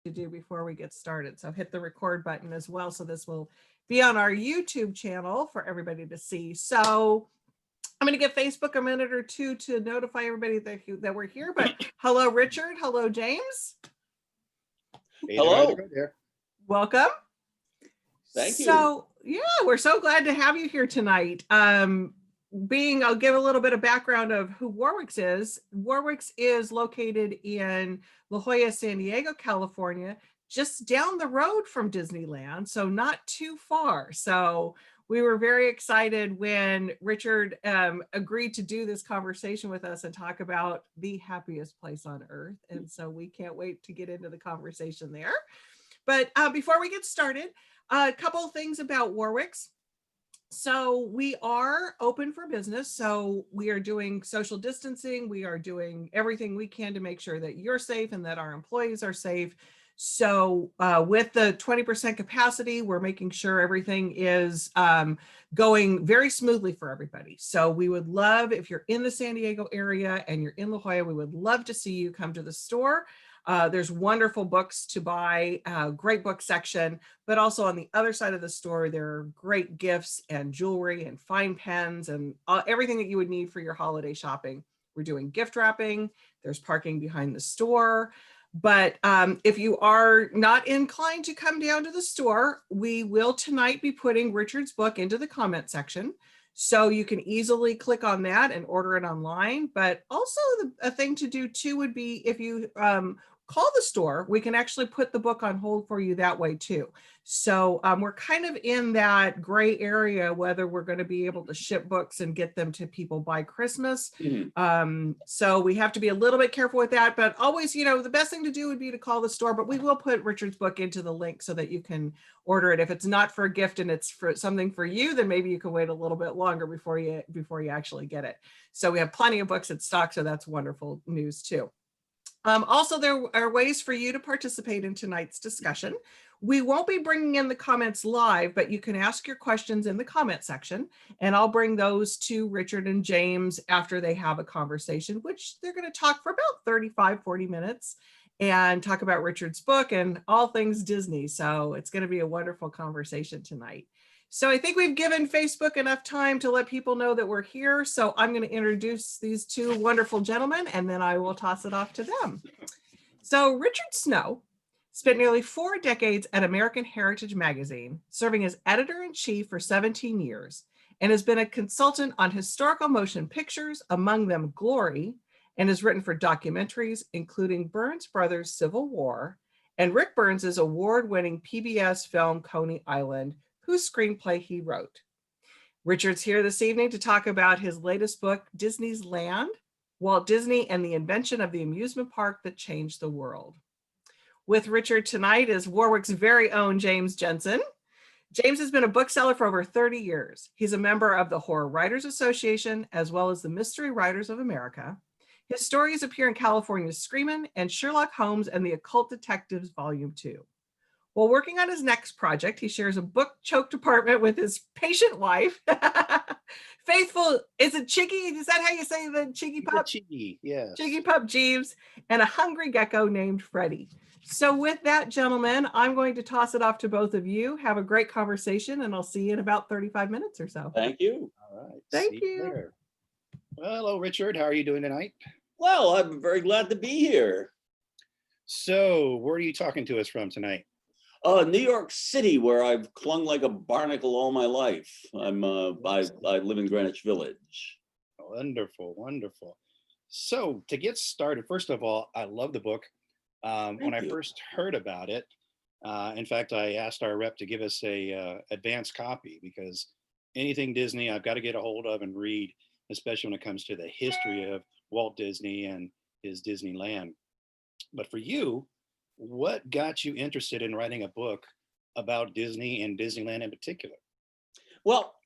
to do before we get started. So hit the record button as well. So this will be on our YouTube channel for everybody to see. So I'm going to give Facebook a minute or two to notify everybody that we're here. But hello, Richard. Hello, James. Hey, hello. there. Welcome. Thank you. So yeah, we're so glad to have you here tonight. I'll give a little bit of background of who Warwick's is. Warwick's is located in La Jolla, San Diego, California, just down the road from Disneyland, so not too far. So we were very excited when Richard agreed to do this conversation with us and talk about the happiest place on earth. And so we can't wait to get into the conversation there. But before we get started, a couple of things about Warwick's. So we are open for business. So we are doing social distancing. We are doing everything we can to make sure that you're safe and that our employees are safe. So with the 20% capacity, we're making sure everything is going very smoothly for everybody. So we would love, if you're in the San Diego area and you're in La Jolla, we would love to see you come to the store. There's wonderful books to buy, great book section, but also on the other side of the store, there are great gifts and jewelry and fine pens and everything that you would need for your holiday shopping. We're doing gift wrapping. There's parking behind the store. But if you are not inclined to come down to the store, we will tonight be putting Richard's book into the comment section. So you can easily click on that and order it online. But also a thing to do too would be if you call the store, we can actually put the book on hold for you that way too. So we're kind of in that gray area, whether we're going to be able to ship books and get them to people by Christmas. So we have to be a little bit careful with that, but always, the best thing to do would be to call the store, but we will put Richard's book into the link so that you can order it. If it's not for a gift and it's for something for you, then maybe you can wait a little bit longer before you actually get it. So we have plenty of books in stock. So that's wonderful news too. Also, there are ways for you to participate in tonight's discussion. We won't be bringing in the comments live, but you can ask your questions in the comment section, and I'll bring those to Richard and James after they have a conversation, which they're going to talk for about 35-40 minutes and talk about Richard's book and all things Disney. So it's going to be a wonderful conversation tonight. So I think we've given Facebook enough time to let people know that we're here. So I'm going to introduce these two wonderful gentlemen, and then I will toss it off to them. So Richard Snow spent nearly 4 decades at American Heritage Magazine, serving as editor-in-chief for 17 years, and has been a consultant on historical motion pictures, among them Glory, and has written for documentaries, including Burns Brothers' Civil War, and Rick Burns' award-winning PBS film Coney Island, whose screenplay he wrote. Richard's here this evening to talk about his latest book, Disney's Land, Walt Disney and the Invention of the Amusement Park That Changed the World. With Richard tonight is Warwick's very own James Jensen. James has been a bookseller for over 30 years. He's a member of the Horror Writers Association, as well as the Mystery Writers of America. His stories appear in California's Screamin' and Sherlock Holmes and the Occult Detectives, Volume 2. While working on his next project, he shares a book choke department with his patient wife, faithful, is it Chiggy? Is that how you say the Chiggy pup? Chiggy, yes. Chiggy pup Jeeves, and a hungry gecko named Freddie. So with that, gentlemen, I'm going to toss it off to both of you. Have a great conversation, and I'll see you in about 35 minutes or so. Thank you. All right. Thank you. Later. Well, hello, Richard. How are you doing tonight? Well, I'm very glad to be here. So where are you talking to us from tonight? New York City, where I've clung like a barnacle all my life. I live in Greenwich Village. Wonderful, wonderful. So to get started, first of all, I love the book. When I first heard about it, in fact, I asked our rep to give us a advanced copy, because anything Disney I've got to get a hold of and read, especially when it comes to the history of Walt Disney and his Disneyland. But for you, what got you interested in writing a book about Disney and Disneyland in particular? Well,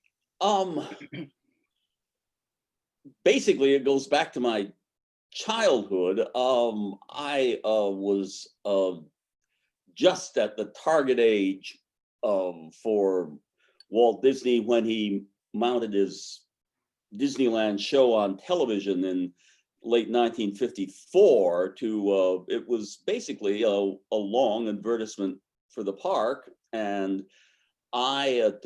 basically, it goes back to my childhood. I was just at the target age for Walt Disney when he mounted his Disneyland show on television in late 1954 to, it was basically a long advertisement for the park. And I, at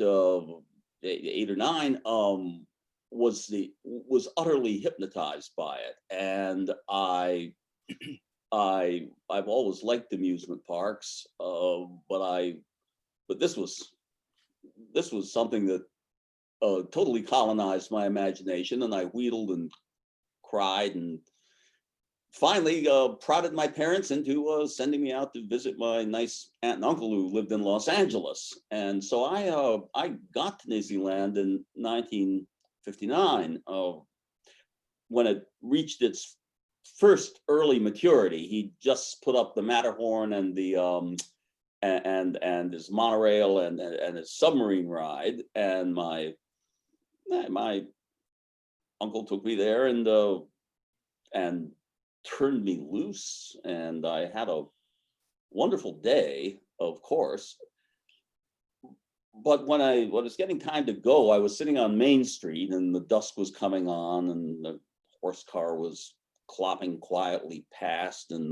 8 or 9, was utterly hypnotized by it. And I've always liked amusement parks, but this was something that totally colonized my imagination, and I wheedled and cried and finally prodded my parents into sending me out to visit my nice aunt and uncle who lived in Los Angeles. And so I got to Disneyland in 1959 when it reached its first early maturity. He just put up the Matterhorn and the and his monorail and his submarine ride, and my uncle took me there and turned me loose, and I had a wonderful day, of course. But when it was getting time to go, I was sitting on Main Street, and the dusk was coming on, and the horse car was clopping quietly past, and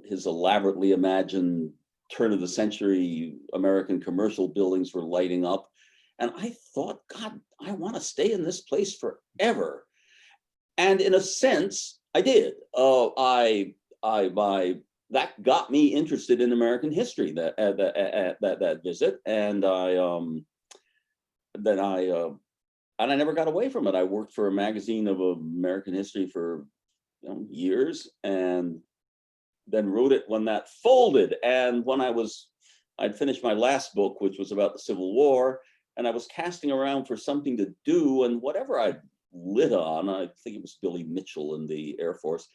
his elaborately imagined turn of the century American commercial buildings were lighting up. And I thought, God, I want to stay in this place forever. And in a sense, I did. That got me interested in American history, that visit. And I never got away from it. I worked for a magazine of American history for years, and then wrote it when that folded. And when I'd finished my last book, which was about the Civil War, and I was casting around for something to do, and whatever I lit on, I think it was Billy Mitchell in the Air Force,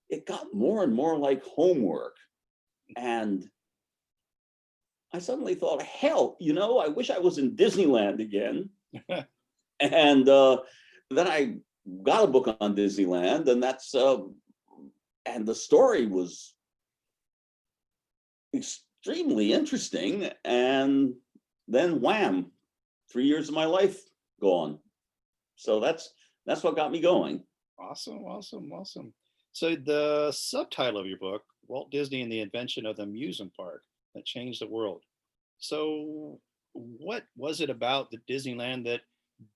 it got more and more like homework. And I suddenly thought, hell, I wish I was in Disneyland again. And then I got a book on Disneyland, and and the story was extremely interesting. And then wham, 3 years of my life gone. So that's what got me going. Awesome. So the subtitle of your book, Walt Disney and the Invention of the Amusement Park That Changed the World. So what was it about the Disneyland that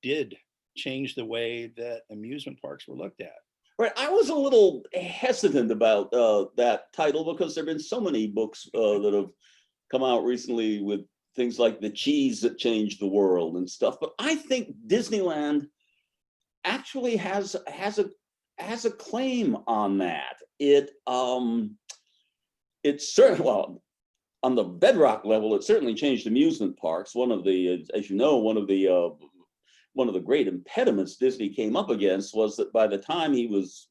did change the way that amusement parks were looked at? Right, I was a little hesitant about that title because there have been so many books that have come out recently with things like The Cheese That Changed the World and stuff. But I think Disneyland actually has a claim on that. It certainly, well, on the bedrock level, it certainly changed amusement parks. One of the, as you know, one of the great impediments Disney came up against was that by the time he was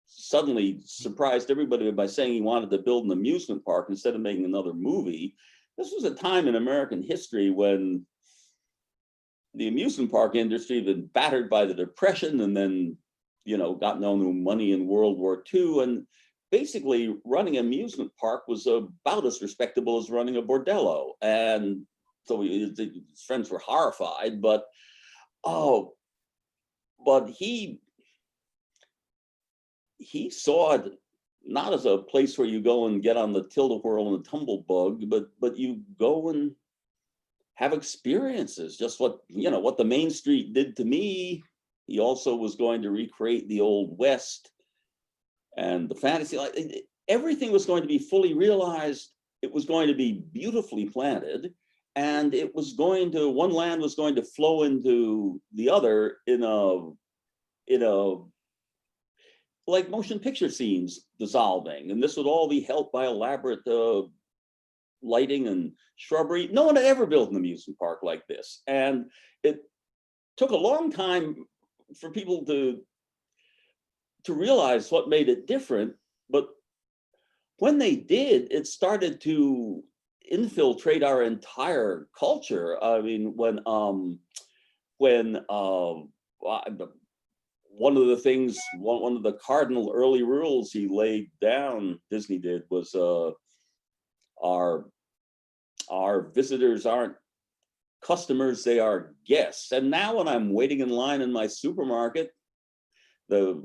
suddenly surprised everybody by saying he wanted to build an amusement park instead of making another movie, this was a time in American history when the amusement park industry had been battered by the Depression and then, got no new money in World War II. And basically running an amusement park was about as respectable as running a bordello. And so his friends were horrified, but he saw it not as a place where you go and get on the tilt-a-whirl and the tumble-bug, but you go and have experiences. Just what the Main Street did to me. He also was going to recreate the Old West and the fantasy. Everything was going to be fully realized. It was going to be beautifully planted. And it was one land was going to flow into the other in a like motion picture scenes dissolving. And this would all be helped by elaborate lighting and shrubbery. No one had ever built an amusement park like this. And it took a long time for people to realize what made it different. But when they did, it started to infiltrate our entire culture. I mean, when one of the things, one of the cardinal early rules he laid down, Disney did, was our visitors aren't customers, they are guests. And now when I'm waiting in line in my supermarket, the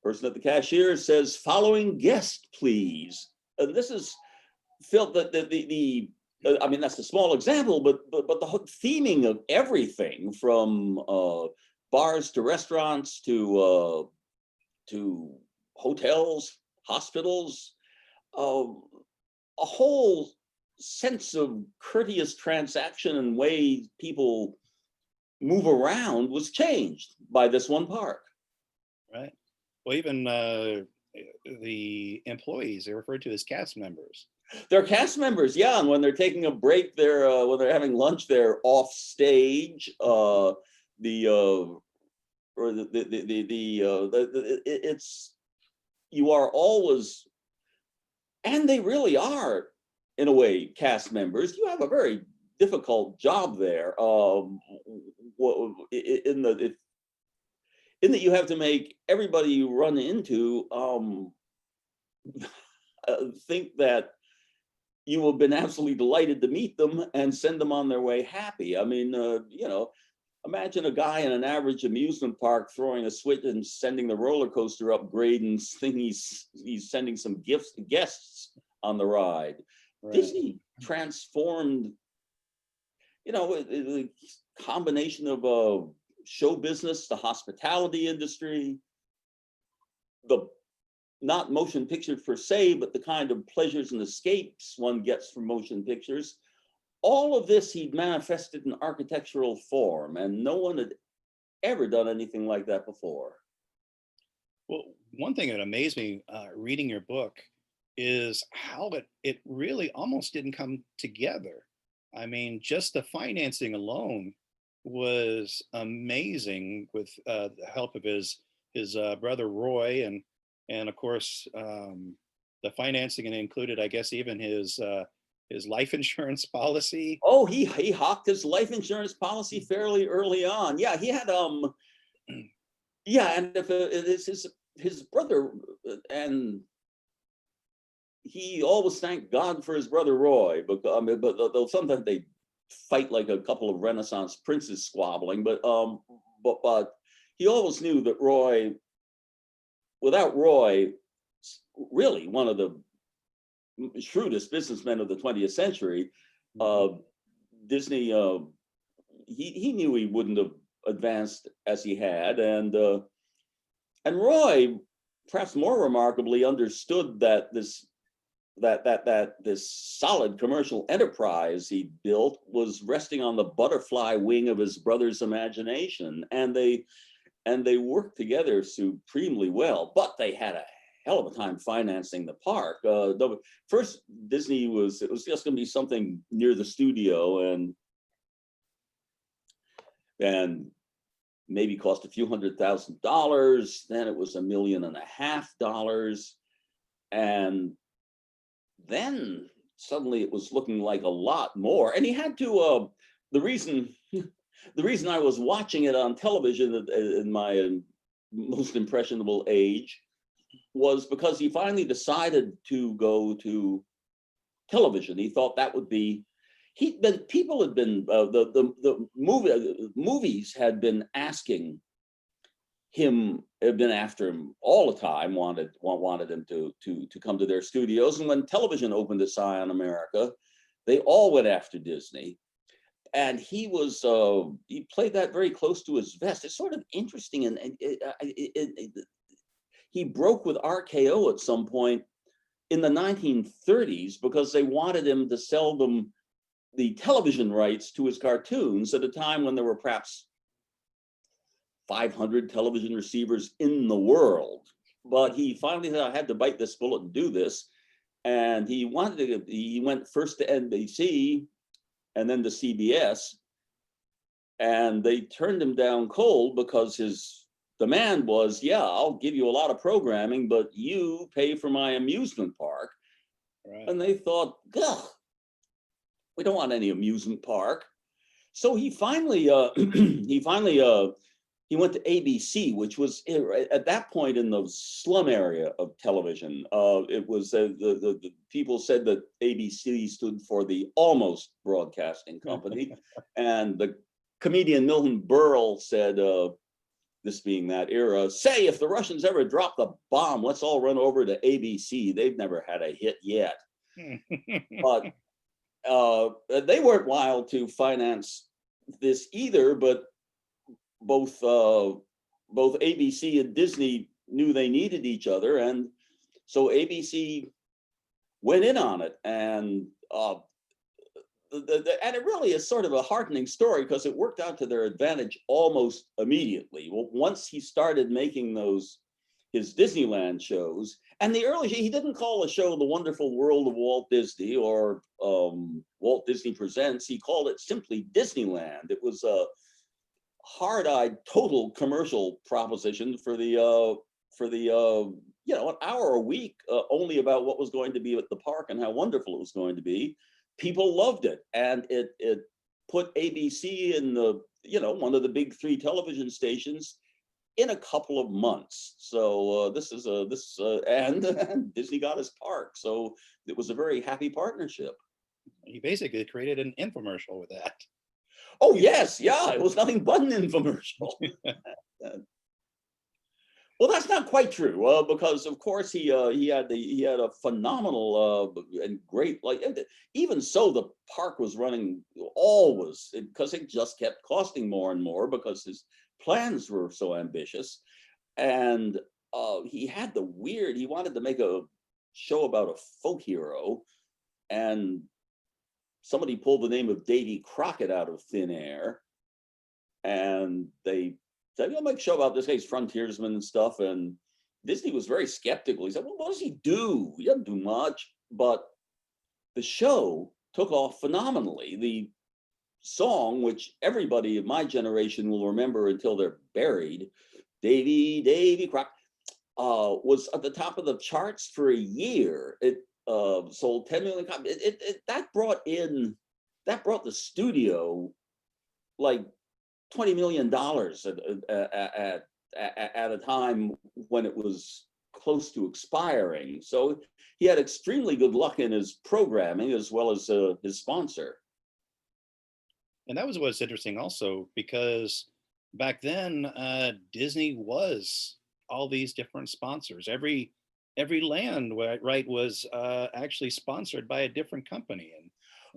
person at the cashier says, "Following guest, please." And this is felt that I mean, that's a small example, but the theming of everything from bars to restaurants to hotels, hospitals, a whole sense of courteous transaction and way people move around was changed by this one park. Right. Well, even the employees, they're referred to as cast members. They're cast members, yeah, and when they're taking a break, when they're having lunch, they're off stage. It's, you are always, and they really are, in a way, cast members. You have a very difficult job there. In that you have to make everybody you run into think that you have been absolutely delighted to meet them and send them on their way happy. I mean, imagine a guy in an average amusement park throwing a switch and sending the roller coaster upgrade and thinking he's sending some guests on the ride. Right. Disney transformed, the combination of show business, the hospitality industry, the not motion picture per se, but the kind of pleasures and escapes one gets from motion pictures. All of this he'd manifested in architectural form, and no one had ever done anything like that before. Well, one thing that amazed me reading your book is how it really almost didn't come together. I mean, just the financing alone was amazing with the help of his brother Roy, and of course the financing, and included, I guess, even his life insurance policy. Oh, he hawked his life insurance policy fairly early on. Yeah, he had yeah, and if it's his brother, and he always thanked God for his brother Roy, but though sometimes they fight like a couple of Renaissance princes squabbling, but he always knew that Roy, without Roy, really one of the shrewdest businessmen of the 20th century, Disney, he knew he wouldn't have advanced as he had, and Roy, perhaps more remarkably, understood that this solid commercial enterprise he built was resting on the butterfly wing of his brother's imagination, and they worked together supremely well. But they had a hell of a time financing the park. The first Disney it was just going to be something near the studio, and maybe cost a few $100,000. Then it was $1.5 million, and then suddenly it was looking like a lot more. And he had to, the reason I was watching it on television in my most impressionable age was because he finally decided to go to television. He thought that would be, people had been, the movies had been asking him, had been after him all the time, wanted him to come to their studios. And when television opened its eye on America, they all went after Disney. And he played that very close to his vest. It's sort of interesting, and he broke with RKO at some point in the 1930s because they wanted him to sell them the television rights to his cartoons at a time when there were perhaps 500 television receivers in the world. But he finally said, I had to bite this bullet and do this. And he went first to NBC and then to CBS. And they turned him down cold because his demand was, yeah, I'll give you a lot of programming, but you pay for my amusement park. Right. And they thought, ugh, we don't want any amusement park. So he finally he went to ABC, which was at that point in the slum area of television. It was the people said that ABC stood for the Almost Broadcasting Company, and the comedian Milton Berle said this being that era, say if the Russians ever drop the bomb, let's all run over to ABC. They've never had a hit yet. But they weren't wild to finance this either, but both ABC and Disney knew they needed each other, and so ABC went in on it, and and it really is sort of a heartening story because it worked out to their advantage almost immediately. Well, once he started making his Disneyland shows, and he didn't call the show The Wonderful World of Walt Disney or Walt Disney Presents. He called it simply Disneyland. It was a hard-eyed, total commercial proposition for the an hour a week only about what was going to be at the park and how wonderful it was going to be. People loved it, and it put ABC in one of the big three television stations in a couple of months. So and Disney got his park, so it was a very happy partnership. He basically created an infomercial with that. Oh yes, yeah, it was nothing but an infomercial. Well, that's not quite true, because of course he had a phenomenal and great, even so the park was running always because it just kept costing more and more because his plans were so ambitious, and he wanted to make a show about a folk hero, and somebody pulled the name of Davy Crockett out of thin air, and they said, make a show about this guy's frontiersman and stuff. And Disney was very skeptical. He said, well, what does he do? He doesn't do much. But the show took off phenomenally. The song, which everybody of my generation will remember until they're buried, Davy Crockett, was at the top of the charts for a year. It sold 10 million copies. That brought the studio like $20 million at a time when it was close to expiring. So he had extremely good luck in his programming as well as his sponsor. And that was what's interesting also, because back then Disney was all these different sponsors. Every land, right, was actually sponsored by a different company. And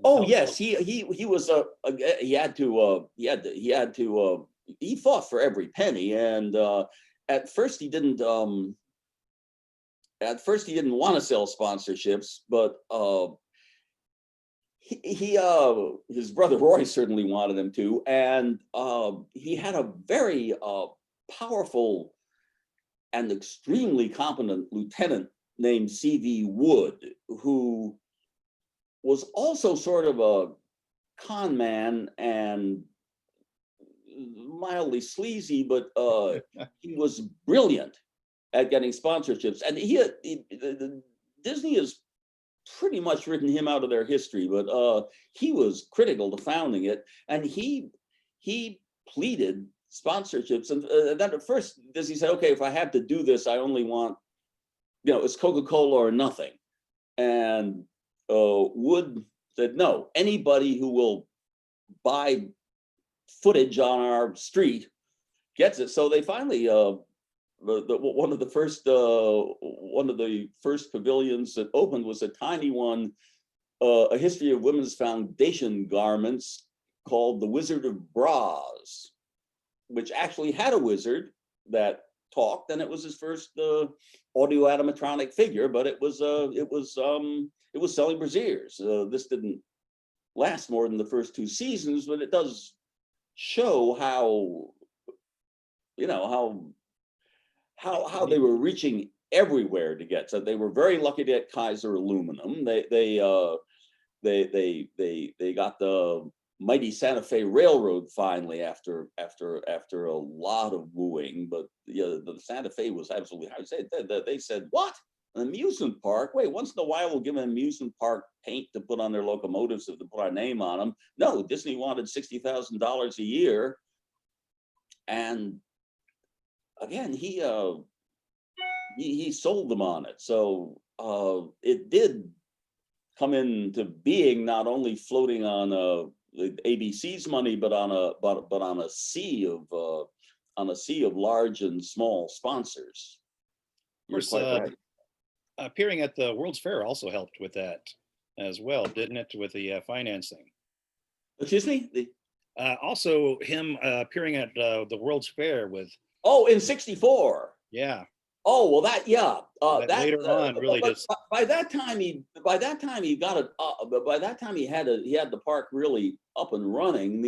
oh yes, he was he fought for every penny, and at first he didn't want to sell sponsorships, but his brother Roy certainly wanted him to, and he had a very powerful and extremely competent lieutenant named C.V. Wood, who was also sort of a con man and mildly sleazy, but he was brilliant at getting sponsorships. And Disney has pretty much written him out of their history, but he was critical to founding it, and he pleaded sponsorships. And then at first Disney said, okay, if I have to do this, I only want, it's Coca-Cola or nothing. And Wood said, no, anybody who will buy footage on our street gets it. So they finally, one of the first pavilions that opened was a tiny one, a history of women's foundation garments called The Wizard of Bras, which actually had a wizard that talked, and it was his first audio animatronic figure, but it was selling brassieres. This didn't last more than the first two seasons, but it does show how they were reaching everywhere to get. So they were very lucky to get Kaiser aluminum. They got the mighty Santa Fe Railroad finally after a lot of wooing, but the Santa Fe was absolutely, they said, what? An amusement park? Wait, once in a while we'll give an amusement park paint to put on their locomotives to put our name on them. No, Disney wanted $60,000 a year. And again, he sold them on it. So it did come into being, not only floating on ABC's money, but on a sea of on a sea of large and small sponsors. You're course, quite right. appearing at the World's Fair also helped with that as well, didn't it? With the financing. Excuse me? Also, him appearing at the World's Fair with, Oh, in 64. yeah, Oh, well, yeah. that later on really but just, by that time he got it. But by that time he had the park really up and running.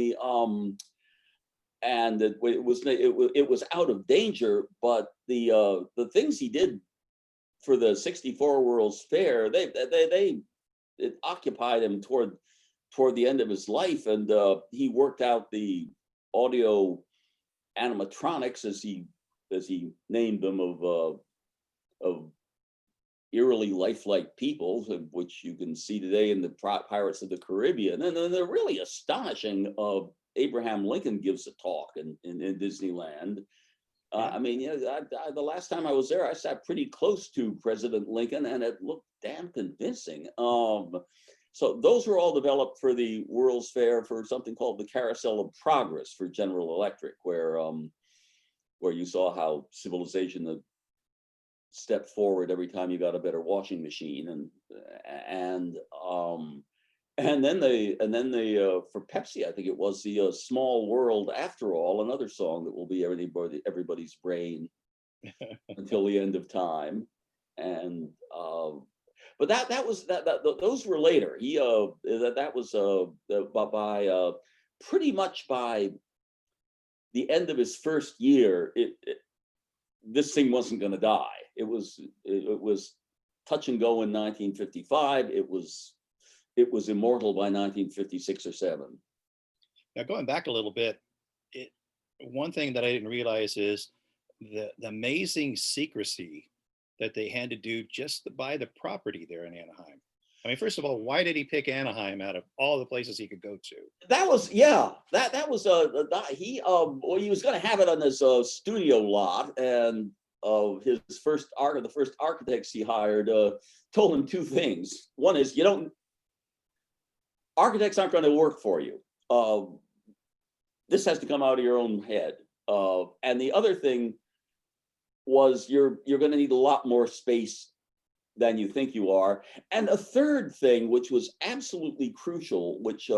And it was out of danger. But the things he did for the 64 World's Fair, it occupied him toward the end of his life, and he worked out the audio animatronics, as he named them, of eerily lifelike people, which you can see today in the Pirates of the Caribbean. And then they're really astonishing. Abraham Lincoln gives a talk in Disneyland. I mean, the last time I was there, I sat pretty close to President Lincoln, and it looked damn convincing. So those were all developed for the World's Fair for something called the Carousel of Progress for General Electric, where you saw how civilization had stepped forward every time you got a better washing machine, and then they for Pepsi, I think it was the Small World After All, another song that will be everybody's brain until the end of time. And but those were later. That was by pretty much by the end of his first year, this thing wasn't going to die. It was touch and go in 1955. It was immortal by 1956 or 7. now going back a little bit, one thing that I didn't realize is the amazing secrecy that they had to do just to buy the property there in Anaheim. I mean, first of all, why did he pick Anaheim out of all the places he could go to? That was he was going to have it on this studio lot, and the first architects he hired told him two things. One is, architects aren't going to work for you. This has to come out of your own head. And the other thing was, you're going to need a lot more space than you think you are. And a third thing, which was absolutely crucial, which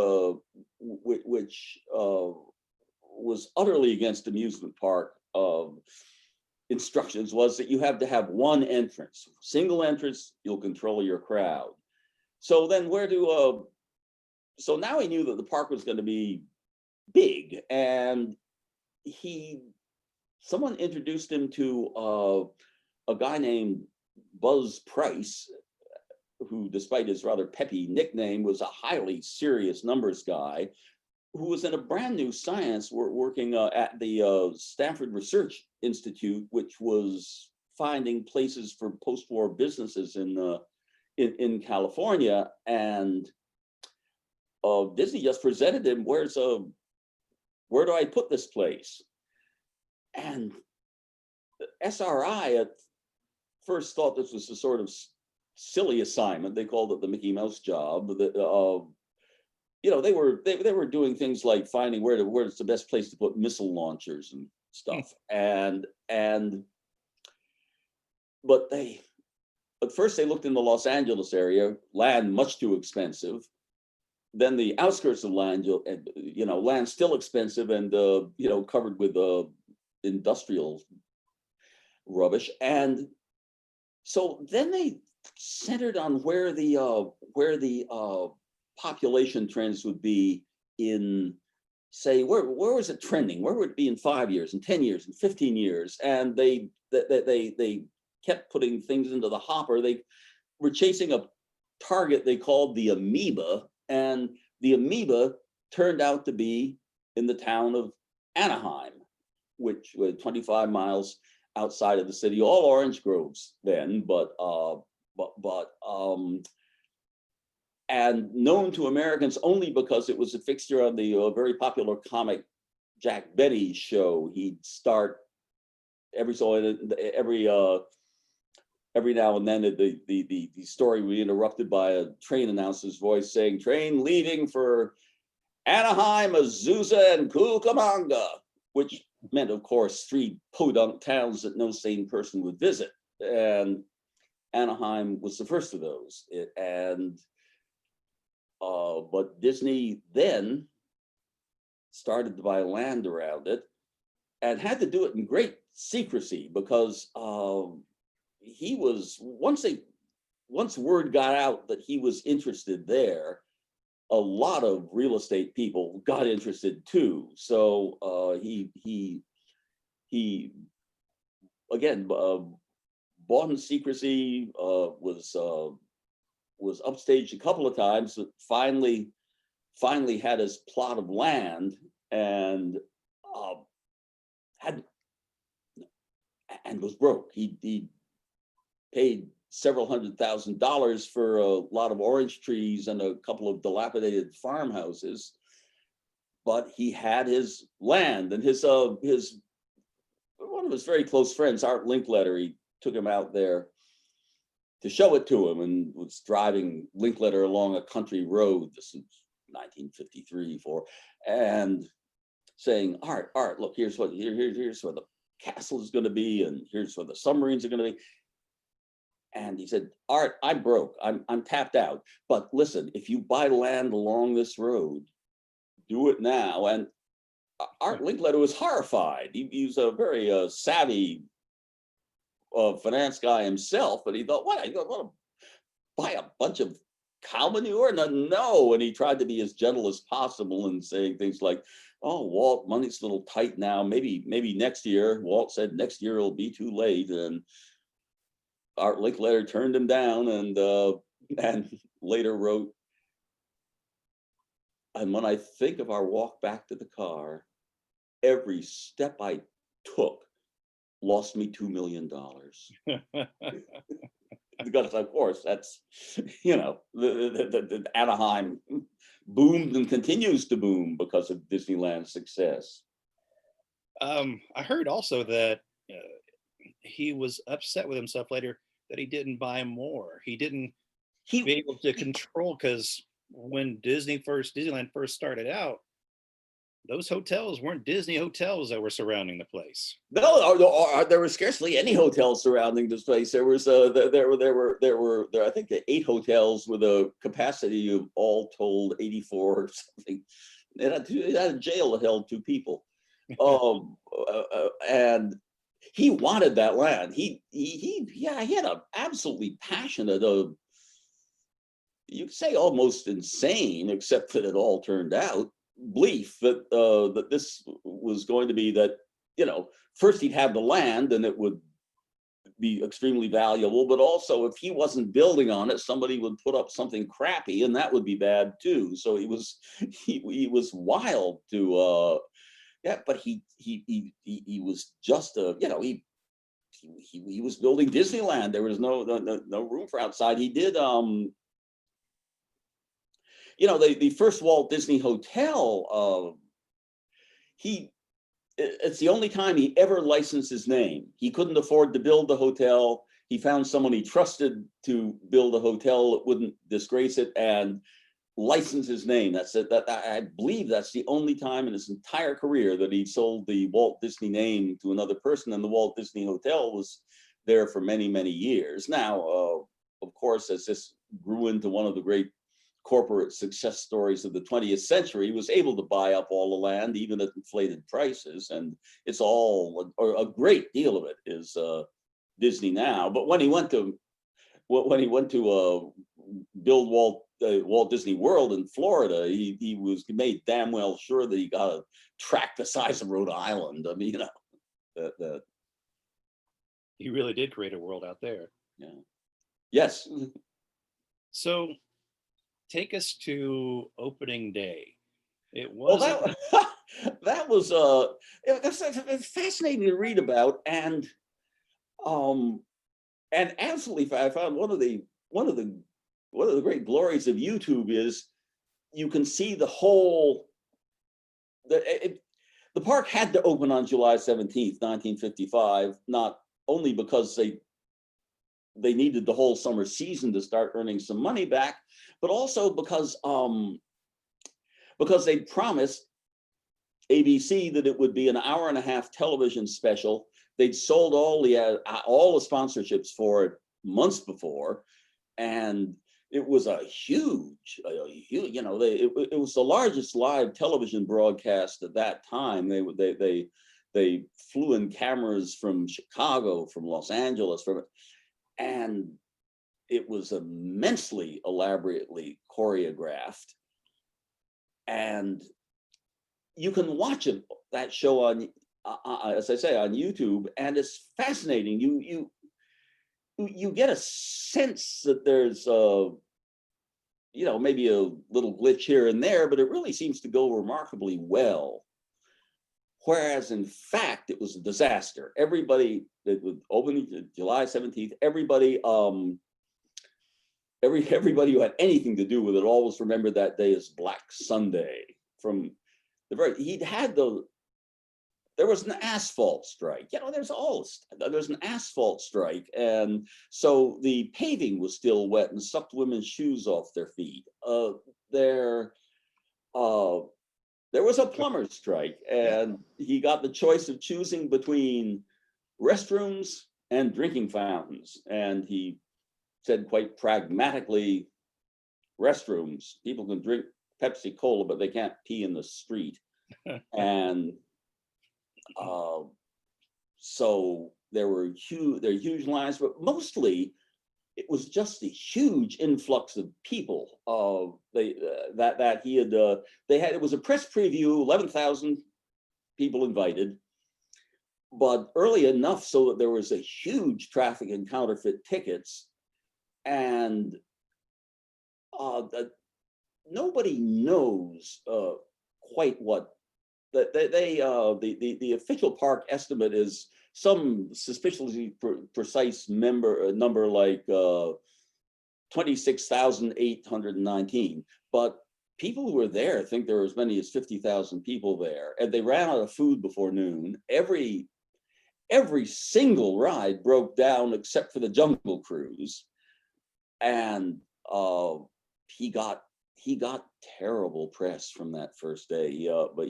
was utterly against amusement park instructions, was that you have to have one entrance, single entrance. You'll control your crowd. So then so now he knew that the park was going to be big, and someone introduced him to a guy named Buzz Price, who, despite his rather peppy nickname, was a highly serious numbers guy, who was in a brand new science working at the Stanford Research Institute, which was finding places for post-war businesses in California. And Disney just presented him, where do I put this place? And SRI at first thought this was a sort of silly assignment. They called it the Mickey Mouse job. That they were doing things like finding where's the best place to put missile launchers and stuff. But at first they looked in the Los Angeles area, land much too expensive. Then the outskirts of land, land still expensive and covered with industrial rubbish. And so then they centered on where the population trends would be in, say, where was it trending? Where would it be in 5 years, and 10 years, and 15 years? And they kept putting things into the hopper. They were chasing a target they called the amoeba, and the amoeba turned out to be in the town of Anaheim, which was 25 miles outside of the city, all orange groves then, and known to Americans only because it was a fixture on the very popular comic Jack Benny show. He'd start every now and then the story would be interrupted by a train announcer's voice saying, "Train leaving for Anaheim, Azusa, and Cucamonga," which meant, of course, 3 podunk towns that no sane person would visit. And Anaheim was the first of those. But Disney then started to buy land around it and had to do it in great secrecy because he was, once word got out that he was interested there, a lot of real estate people got interested too. So he again bought in secrecy, was upstaged a couple of times, but finally had his plot of land and was broke. He paid several $100,000 for a lot of orange trees and a couple of dilapidated farmhouses, but he had his land. And his one of his very close friends, Art Linkletter, he took him out there to show it to him, and was driving Linkletter along a country road. This is 1953, 4, and saying, Art, look, here's where the castle is going to be, and here's where the submarines are going to be. And he said, Art, I'm broke. I'm tapped out. But listen, if you buy land along this road, do it now. And Art Linkletter was horrified. He was a very savvy finance guy himself, but he thought, what? I want to buy a bunch of cow manure? No. And he tried to be as gentle as possible and saying things like, oh, Walt, money's a little tight now. Maybe next year. Walt said next year it'll be too late. And Art Linkletter turned him down and later wrote, and when I think of our walk back to the car, every step I took lost me $2 million. Because of course, that's, the Anaheim boomed and continues to boom because of Disneyland's success. I heard also that he was upset with himself later that he didn't buy more. He didn't be able to control, because when Disneyland first started out, those hotels weren't Disney hotels that were surrounding the place. No, there were scarcely any hotels surrounding this place. There were I think 8 hotels with a capacity of all told 84 or something. It had a jail that held 2 people. And he wanted that land. He had an absolutely passionate, you could say almost insane, except that it all turned out, belief that that this was going to be that, first he'd have the land and it would be extremely valuable, but also if he wasn't building on it, somebody would put up something crappy and that would be bad too. So he was wild to but he was just he was building Disneyland. There was no room for outside. He did the first Walt Disney Hotel, it's the only time he ever licensed his name. He couldn't afford to build the hotel. He found someone he trusted to build a hotel that wouldn't disgrace it and license his name. That's it. I believe that's the only time in his entire career that he sold the Walt Disney name to another person, and the Walt Disney Hotel was there for many, many years. Now, of course, as this grew into one of the great corporate success stories of the 20th century, was able to buy up all the land, even at inflated prices, and it's all, or a great deal of it is Disney now. But when he went to build Walt Disney World in Florida, he made damn well sure that he got a tract the size of Rhode Island. I mean, that he really did create a world out there. Yeah. Yes. So take us to opening day. It was that was it's fascinating to read about, and absolutely, I found one of the great glories of YouTube is you can see the whole. The park had to open on July 17th, 1955, not only because they needed the whole summer season to start earning some money back, but also because they promised ABC that it would be an hour and a half television special. They'd sold all the sponsorships for it months before, and it was a huge, you know, it was the largest live television broadcast at that time. They flew in cameras from Chicago, from Los Angeles, and it was immensely elaborately choreographed. And you can watch that show on, as I say, on YouTube, and it's fascinating. You get a sense that there's you know, maybe a little glitch here and there, but it really seems to go remarkably well. Whereas in fact, it was a disaster. Everybody, it would open July 17th, everybody who had anything to do with it always remembered that day as Black Sunday. From the there was an asphalt strike. You know, there's an asphalt strike. And so the paving was still wet and sucked women's shoes off their feet. There was a plumber's strike, and he got the choice of choosing between restrooms and drinking fountains. And he said quite pragmatically, restrooms. People can drink Pepsi Cola, but they can't pee in the street. And so there were huge lines, but mostly it was just a huge influx of people. That he had it was a press preview, 11,000 people invited, but early enough so that there was a huge traffic in counterfeit tickets, and nobody knows quite what. The official park estimate is some suspiciously precise number like 26,819, but people who were there think there were as many as 50,000 people there, and they ran out of food before noon. Every single ride broke down except for the Jungle Cruise, and he got terrible press from that first day. But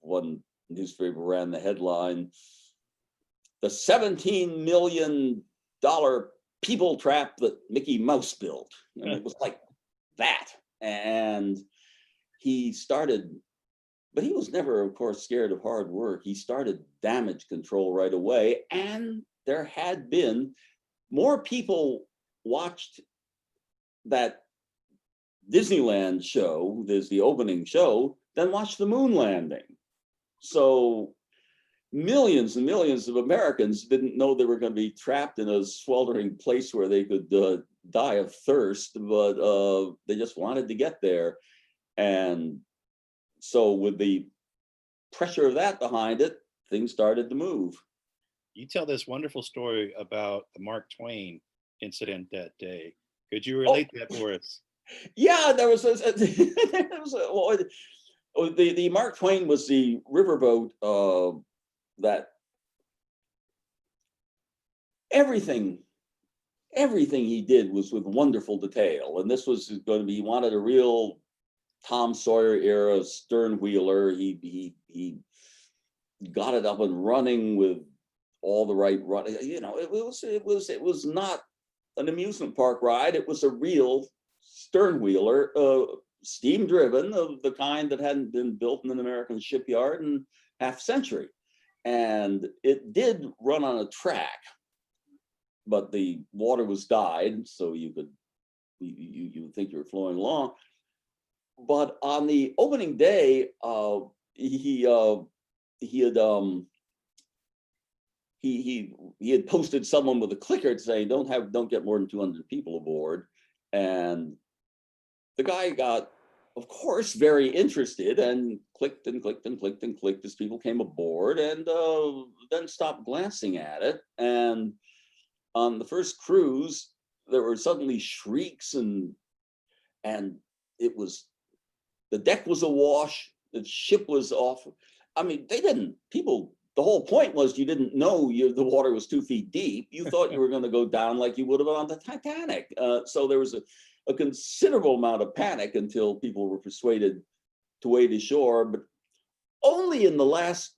one newspaper ran the headline, "The $17 million people trap that Mickey Mouse built." And it was like that. And he started, but he was never, of course, scared of hard work. He started damage control right away. And there had been more people watched that Disneyland show, there's the opening show, than watched the moon landing. So millions and millions of Americans didn't know they were going to be trapped in a sweltering place where they could die of thirst, but they just wanted to get there. And so with the pressure of that behind it, things started to move. You tell this wonderful story about the Mark Twain incident that day. Could you relate that for us? Yeah, there was the Mark Twain was the riverboat that everything he did was with wonderful detail, and this was going to be, he wanted a real Tom Sawyer era stern wheeler. He got it up and running with all the right running. You know, it was not an amusement park ride. It was a real stern wheeler, steam driven, of the kind that hadn't been built in an American shipyard in half a century. And it did run on a track, but the water was dyed, so you would think you were flowing along. But on the opening day, he had posted someone with a clicker saying, don't get more than 200 people aboard. And the guy got, of course, very interested and clicked and clicked and clicked and clicked as people came aboard, and then stopped glancing at it. And on the first cruise, there were suddenly shrieks, and it was, the deck was awash, the ship was off. I mean, the whole point was you didn't know the water was 2 feet deep. You thought you were going to go down like you would have on the Titanic. So there was a considerable amount of panic until people were persuaded way to shore, but only in the last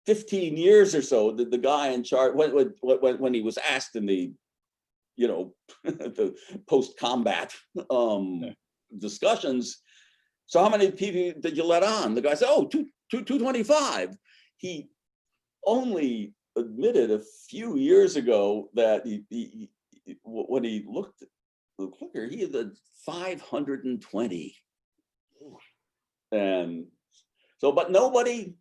15 years or so did the guy in charge, when he was asked in the, the post-combat discussions, so how many people did you let on? The guy said, oh, 225. He only admitted a few years ago that when he looked at the clicker, he had 520. And so, but nobody,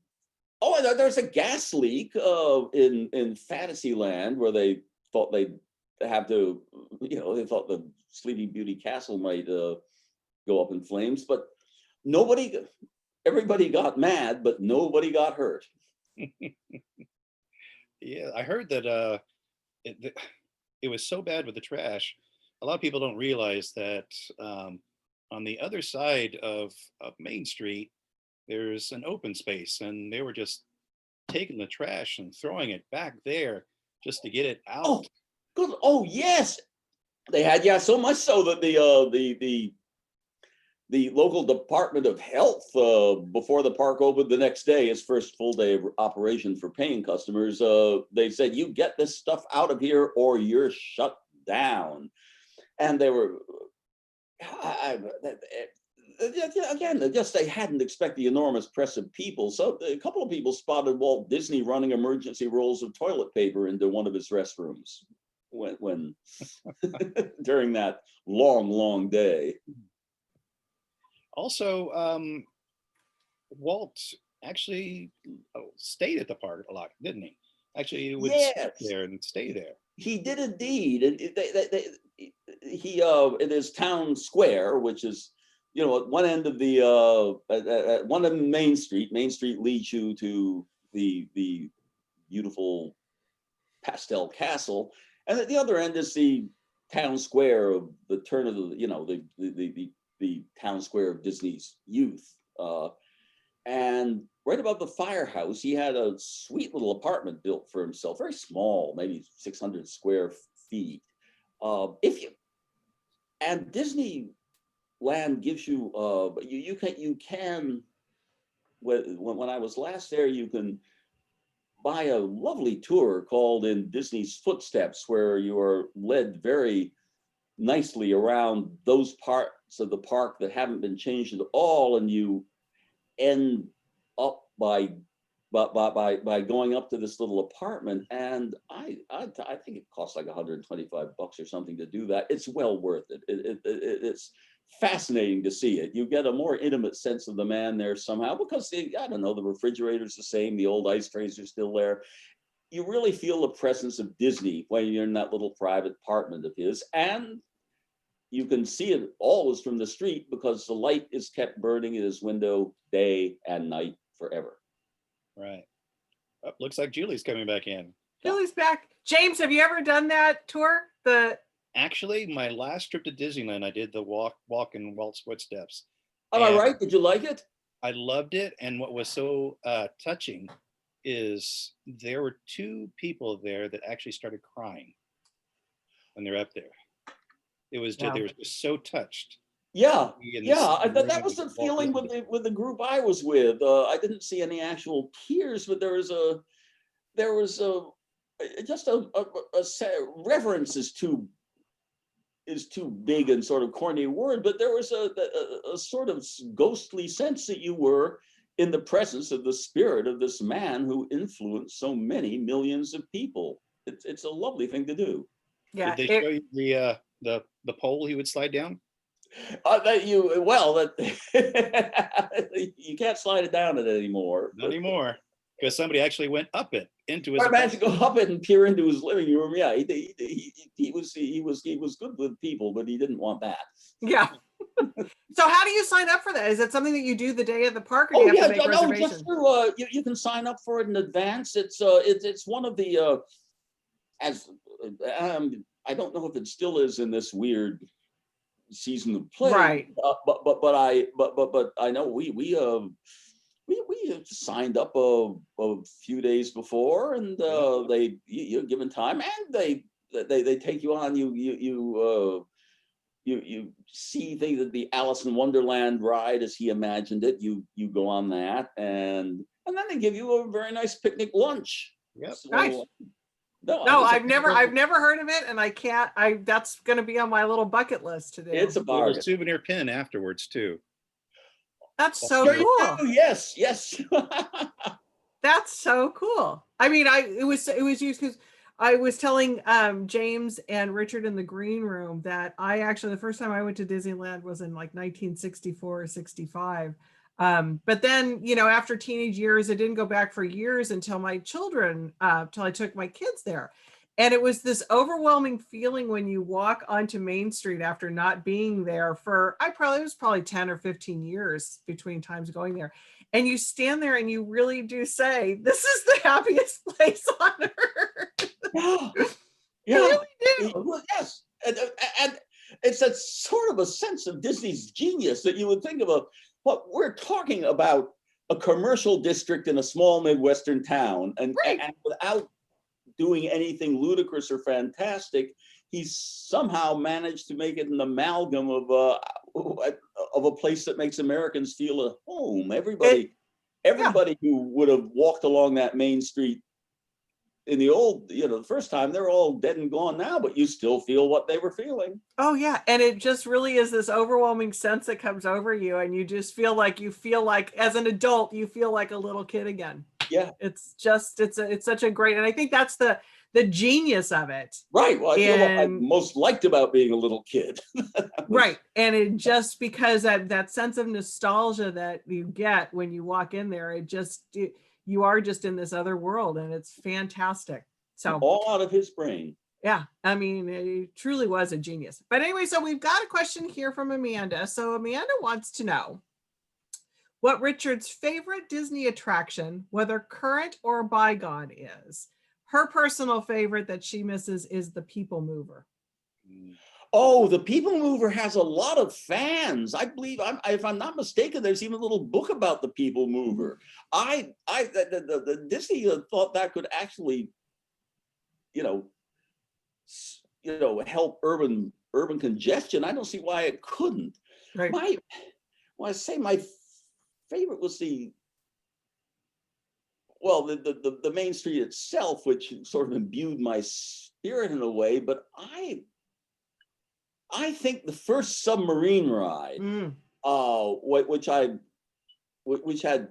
there's a gas leak in Fantasyland where they thought they'd have to, they thought the Sleeping Beauty castle might go up in flames, but everybody got mad, but nobody got hurt. Yeah, I heard that it was so bad with the trash. A lot of people don't realize that on the other side of Main Street, there's an open space, and they were just taking the trash and throwing it back there just to get it out. Oh, good. Oh, yes. They had, so much so that the local Department of Health, before the park opened the next day, its first full day of operation for paying customers, they said, you get this stuff out of here or you're shut down. And they were, again, they hadn't expected the enormous press of people. So a couple of people spotted Walt Disney running emergency rolls of toilet paper into one of his restrooms when during that long day. Also, Walt actually stayed at the park a lot, didn't he? Actually, he would sit there and stay there. He did indeed, and he in his town square, which is at one end of at one end of Main Street. Main Street leads you to the beautiful pastel castle, and at the other end is the town square of the turn of the town square of Disney's youth. And right above the firehouse, he had a sweet little apartment built for himself, very small, maybe 600 square feet. And Disneyland gives you, you can, when I was last there, you can buy a lovely tour called In Disney's Footsteps, where you are led very nicely around those parts of the park that haven't been changed at all, and you end up by going up to this little apartment. And I think it costs like $125 or something to do that. It's well worth it. It's fascinating to see it. You get a more intimate sense of the man there somehow, because the refrigerator's the same, the old ice trays are still there. You really feel the presence of Disney when you're in that little private apartment of his, and you can see it always from the street because the light is kept burning in his window day and night forever. Right. Oh, looks like Julie's coming back in. Julie's back. James, have you ever done that tour? Actually, my last trip to Disneyland, I did the walk in Walt's footsteps. Am I right? Did you like it? I loved it. And what was so touching is there were two people there that actually started crying when they're up there. It was just, they were just so touched. Yeah. That was the feeling with the group I was with. I didn't see any actual tears, but there was reverence is too big and sort of corny word, but there was a sort of ghostly sense that you were in the presence of the spirit of this man who influenced so many millions of people. It's a lovely thing to do. Yeah. Did they show you the pole he would slide down? You can't slide it down it anymore. Not anymore, because somebody actually went up it into his. I managed to go up it and peer into his living room. Yeah, he was good with people, but he didn't want that. Yeah. So how do you sign up for that? Is that something that you do the day of the park, or do you have to make reservations? Just through, you can sign up for it in advance. It's one of the I don't know if it still is in this weird season of play, right? But I know we signed up a few days before, and you're given time, and they take you on. you see things at the Alice in Wonderland ride as he imagined it. You go on that, and then they give you a very nice picnic lunch. Yep. So, Nice. no, No, it's I've never heard of it, and I can't. That's going to be on my little bucket list to do. it's a There's a bargain. souvenir pin afterwards too. That's so Sure you cool. do, yes, yes. That's so cool. I mean, it was used because I was telling James and Richard in the green room that I actually, the first time I went to Disneyland was in like 1964 or 65. But then, after teenage years, I didn't go back for years until my children, till I took my kids there. And it was this overwhelming feeling when you walk onto Main Street after not being there for, it was probably 10 or 15 years between times going there. And you stand there and you really do say, this is the happiest place on earth. Yeah, You yeah. really do. Well, yes, and it's a sort of a sense of Disney's genius that you would think of what we're talking about, a commercial district in a small Midwestern town, and without doing anything ludicrous or fantastic, he's somehow managed to make it an amalgam of a place that makes Americans feel at home. Everybody who would have walked along that Main Street in the old, the first time, they're all dead and gone now, but you still feel what they were feeling. Oh yeah. And it just really is this overwhelming sense that comes over you. And you just feel like as an adult, you feel like a little kid again. Yeah. It's such a great, and I think that's the genius of it. Right. Well, I feel what I most liked about being a little kid. Right. And it just, because that sense of nostalgia that you get when you walk in there, you are just in this other world, and it's fantastic. So all out of his brain. Yeah, I mean, it truly was a genius. But anyway, so we've got a question here from Amanda. So Amanda wants to know what Richard's favorite Disney attraction, whether current or bygone, is. Her personal favorite that she misses is the People Mover. Oh, the People Mover has a lot of fans. I believe, if I'm not mistaken, there's even a little book about the People Mover. The Disney thought that could actually, help urban congestion. I don't see why it couldn't. Right. I say my favorite was the Main Street itself, which sort of imbued my spirit in a way, but I think the first submarine ride, which had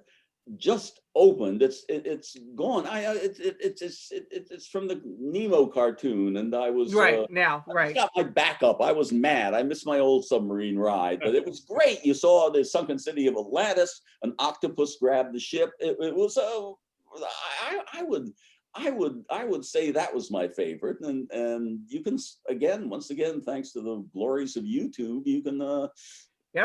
just opened, it's gone. It's from the Nemo cartoon, and I was right. I got my backup. I was mad. I missed my old submarine ride, but it was great. You saw the sunken city of Atlantis. An octopus grabbed the ship. It was I would say that was my favorite, and you can once again, thanks to the glories of YouTube, you can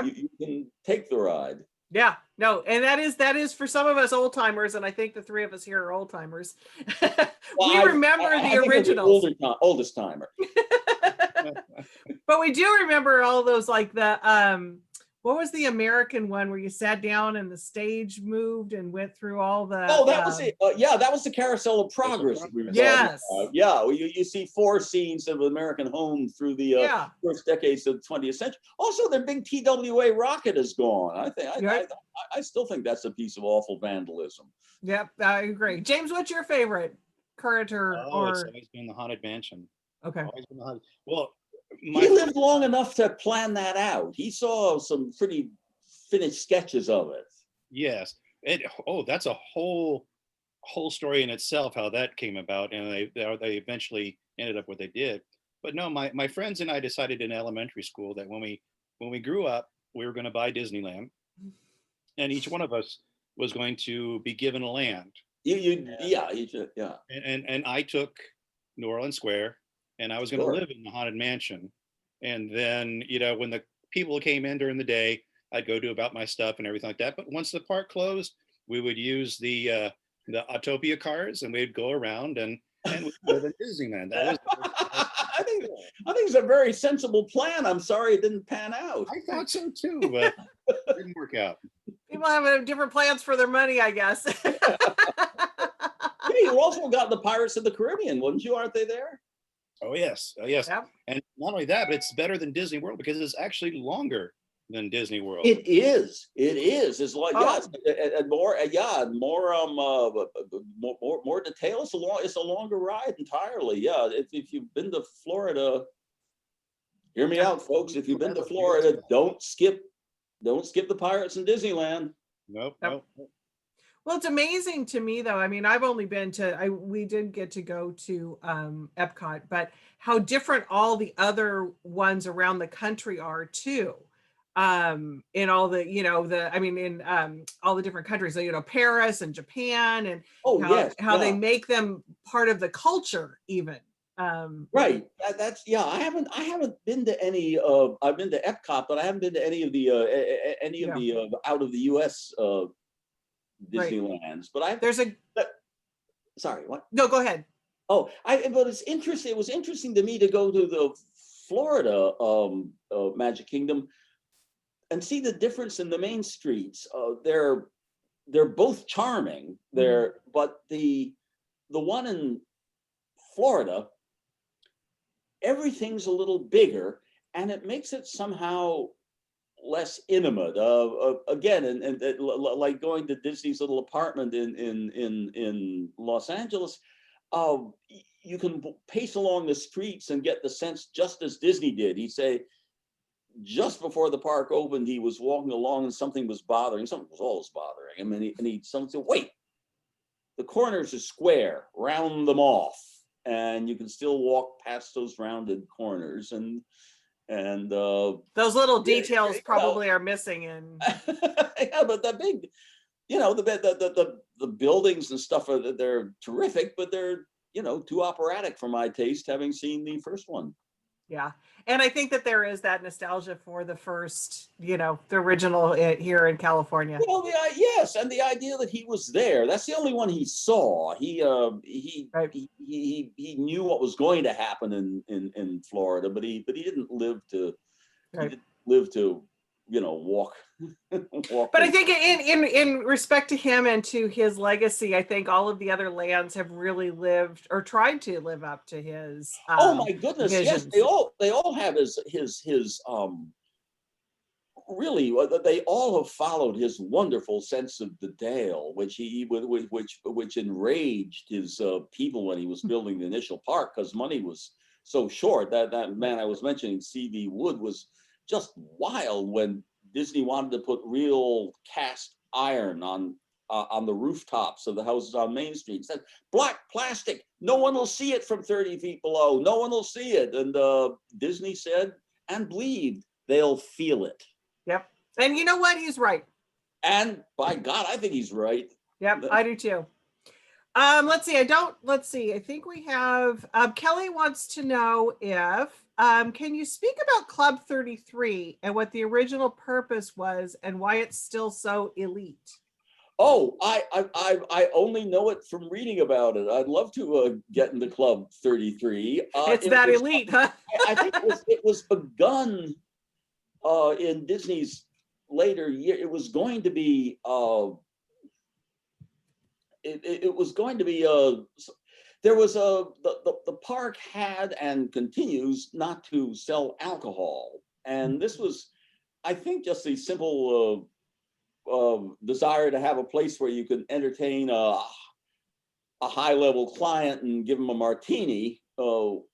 you can take the ride. Yeah, no, and that is for some of us old timers, and I think the three of us here are old timers. We remember the originals. Oldest timer. But we do remember all those, like the what was the American one where you sat down and the stage moved and went through all the... Oh, that was it. That was the Carousel of Progress. Yes. Yeah, you see 4 scenes of American home through the first decades of the 20th century. Also, their big TWA rocket is gone. I still think that's a piece of awful vandalism. Yep, I agree. James, what's your favorite? Current or... It's always been the Haunted Mansion. Okay. Well, he lived long enough to plan that out. He saw some pretty finished sketches of it. Yes. That's a whole story in itself, how that came about, and they eventually ended up what they did. But no, my friends and I decided in elementary school that when we grew up, we were going to buy Disneyland, and each one of us was going to be given a land. And I took New Orleans Square. And I was going to live in the Haunted Mansion. And then, when the people came in during the day, I'd go do about my stuff and everything like that. But once the park closed, we would use the Autopia cars, and we'd go around and we'd live in Disneyland. I think it's a very sensible plan. I'm sorry it didn't pan out. I thought so too, but it didn't work out. People have different plans for their money, I guess. You also got the Pirates of the Caribbean, wouldn't you? Aren't they there? Oh yes, oh yes. Yep. And not only that, but it's better than Disney World because it's actually longer than Disney World. It is. It is. It's like yes, Oh. and more. Yeah, more detail. It's a longer ride entirely. Yeah, if you've been to Florida, hear me Yeah. out, folks. If you've been That to looks Florida, beautiful. don't skip the Pirates in Disneyland. Nope, Yep. nope. Well, it's amazing to me though. I mean, I've only been to, we did get to go to Epcot, but how different all the other ones around the country are too. In all the, I mean, in all the different countries, so, Paris and Japan, and Oh yes, how they yeah. make them part of the culture even. Right. That's yeah. I haven't been to any. I've been to Epcot, but I haven't been to any of the Yeah. out of the U.S. Right. Disneylands. But I. There's a, Sorry. What? no, go ahead. Oh, but it's interesting. It was interesting to me to go to the Florida Magic Kingdom and see the difference in the main streets. They're both charming. But the one in Florida, everything's a little bigger, and it makes it somehow less intimate. Again, and like going to Disney's little apartment in Los Angeles, you can pace along the streets and get the sense, just as Disney did. He'd say, just before the park opened, he was walking along and something was always bothering him, and he'd someone say, wait, the corners are square, round them off, and you can still walk past those rounded corners, and Those little details probably are missing in. yeah, but the big, the buildings and stuff they're terrific, but they're too operatic for my taste, having seen the first one. Yeah. And I think that there is that nostalgia for the first, the original here in California. Well, yes, and the idea that he was there—that's the only one he saw. Right. He knew what was going to happen in Florida, but he didn't live to Right. walk. But I think in respect to him and to his legacy, I think all of the other lands have really lived or tried to live up to his oh my goodness, visions. yes, they all have his really, they all have followed his wonderful sense of detail, which enraged his people when he was building the initial park, because money was so short. That man I was mentioning, C.V. Wood, was just wild when Disney wanted to put real cast iron on the rooftops of the houses on Main Street. He said, black plastic, no one will see it from 30 feet below. No one will see it. And Disney said and believed, they'll feel it. Yep. And you know what? He's right. And by God, I think he's right. Yep, I do too. Let's see. I think we have, Kelly wants to know if, can you speak about Club 33 and what the original purpose was and why it's still so elite? Oh, I only know it from reading about it. I'd love to get into Club 33. It's that elite, huh? I think it was begun in Disney's later year. It was going to be there was the park had and continues not to sell alcohol, and this was, I think, just a simple desire to have a place where you could entertain a high-level client and give them a martini,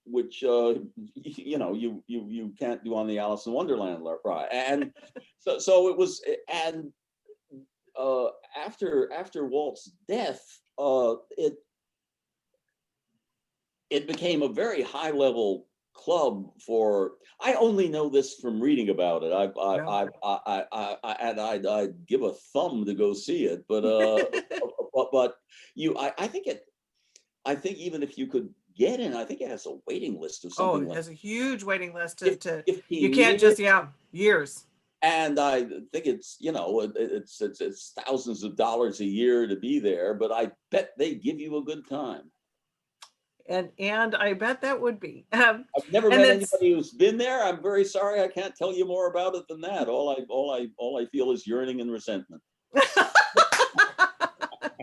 which you can't do on the Alice in Wonderland ride. And so it was. And after Walt's death, it became a very high-level club for. I only know this from reading about it. I'd give a thumb to go see it, but I think even if you could get in, I think it has a waiting list of something. It has a huge waiting list if you can't just years. And I think it's it's thousands of dollars a year to be there, but I bet they give you a good time. And I bet that would be. I've never met anybody who's been there. I'm very sorry, I can't tell you more about it than that. All I feel is yearning and resentment.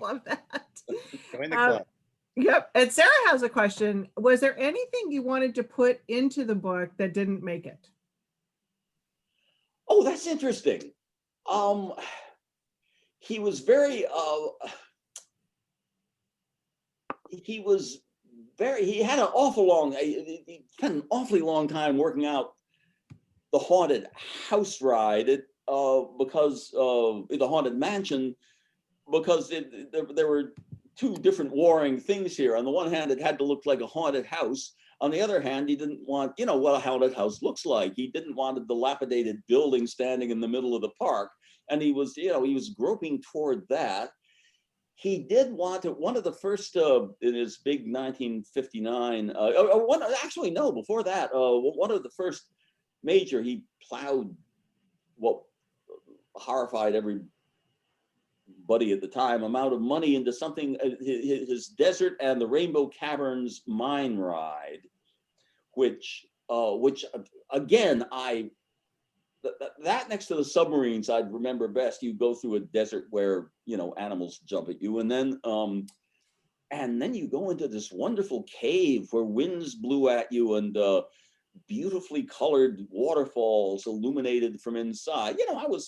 Love that. Join the club. Yep. And Sarah has a question. Was there anything you wanted to put into the book that didn't make it? Oh, that's interesting. He was very he had an he spent an awfully long time working out the haunted house ride because the haunted mansion, because there were two different warring things here. On the one hand, it had to look like a haunted house. On the other hand, he didn't want, what a haunted house looks like. He didn't want a dilapidated building standing in the middle of the park. And he was groping toward that. He did want to, one of the first, in his big 1959, before that, one of the first major, he plowed what horrified everybody at the time, amount of money into something, his Desert and the Rainbow Caverns mine ride, which again, that next to the submarines, I'd remember best. You go through a desert where, animals jump at you. And then you go into this wonderful cave where winds blew at you and beautifully colored waterfalls illuminated from inside. I was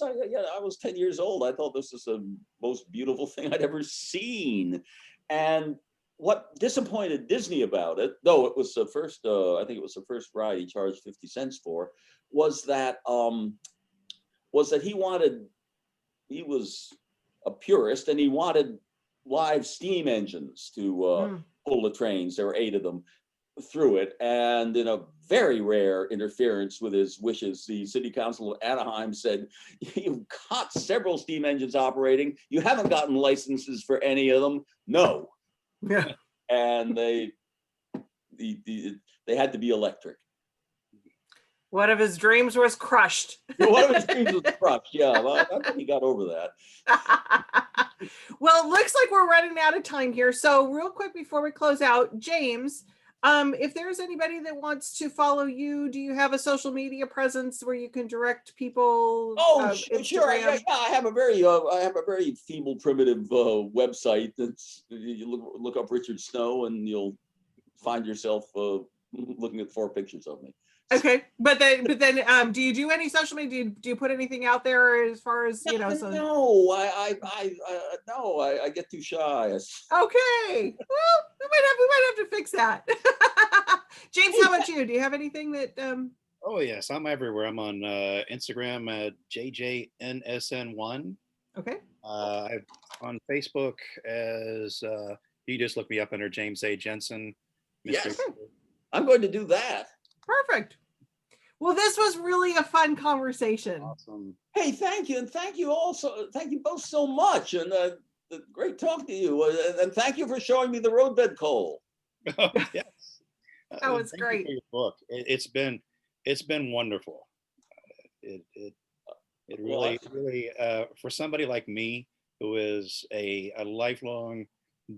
10 years old. I thought this was the most beautiful thing I'd ever seen. And what disappointed Disney about it, though it was the first, I think it was the first ride he charged 50 cents for, was that he was a purist and he wanted live steam engines to pull the trains. There were 8 of them through it. And in a very rare interference with his wishes, the city council of Anaheim said, "You've got several steam engines operating. You haven't gotten licenses for any of them." No. Yeah. And they had to be electric. One of his dreams was crushed. One of his dreams was crushed. Yeah, well, I think he got over that. Well, it looks like we're running out of time here. So real quick before we close out, James, if there's anybody that wants to follow you, do you have a social media presence where you can direct people? Oh, sure. Yeah, I have a very feeble, primitive website. That's, you look up Richard Snow and you'll find yourself looking at 4 pictures of me. Okay, but then, do you do any social media? Do you put anything out there as far as So... No, I get too shy. Okay, well, we might have to fix that. James, how about you? Do you have anything that? Oh yes, I'm everywhere. I'm on Instagram at JJNSN1. Okay. I'm on Facebook as you just look me up under James A. Jensen. Yes, I'm going to do that. Perfect. Well, this was really a fun conversation. Awesome. Hey, thank you. And thank you both so much. And great talk to you. And thank you for showing me the roadbed coal. Oh, yes. That was great. You for your book. It's been wonderful. It really, for somebody like me, who is a lifelong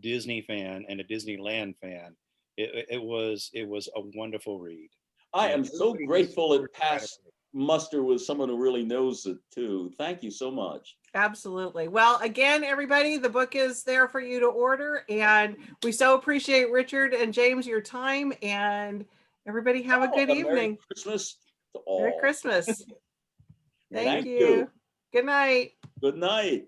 Disney fan and a Disneyland fan, it was a wonderful read. I am so grateful it passed muster with someone who really knows it too. Thank you so much. Absolutely. Well, again, everybody, the book is there for you to order, and we so appreciate Richard and James your time, and everybody have a good evening. Merry Christmas to all. Merry Christmas. Thank you. Good night. Good night.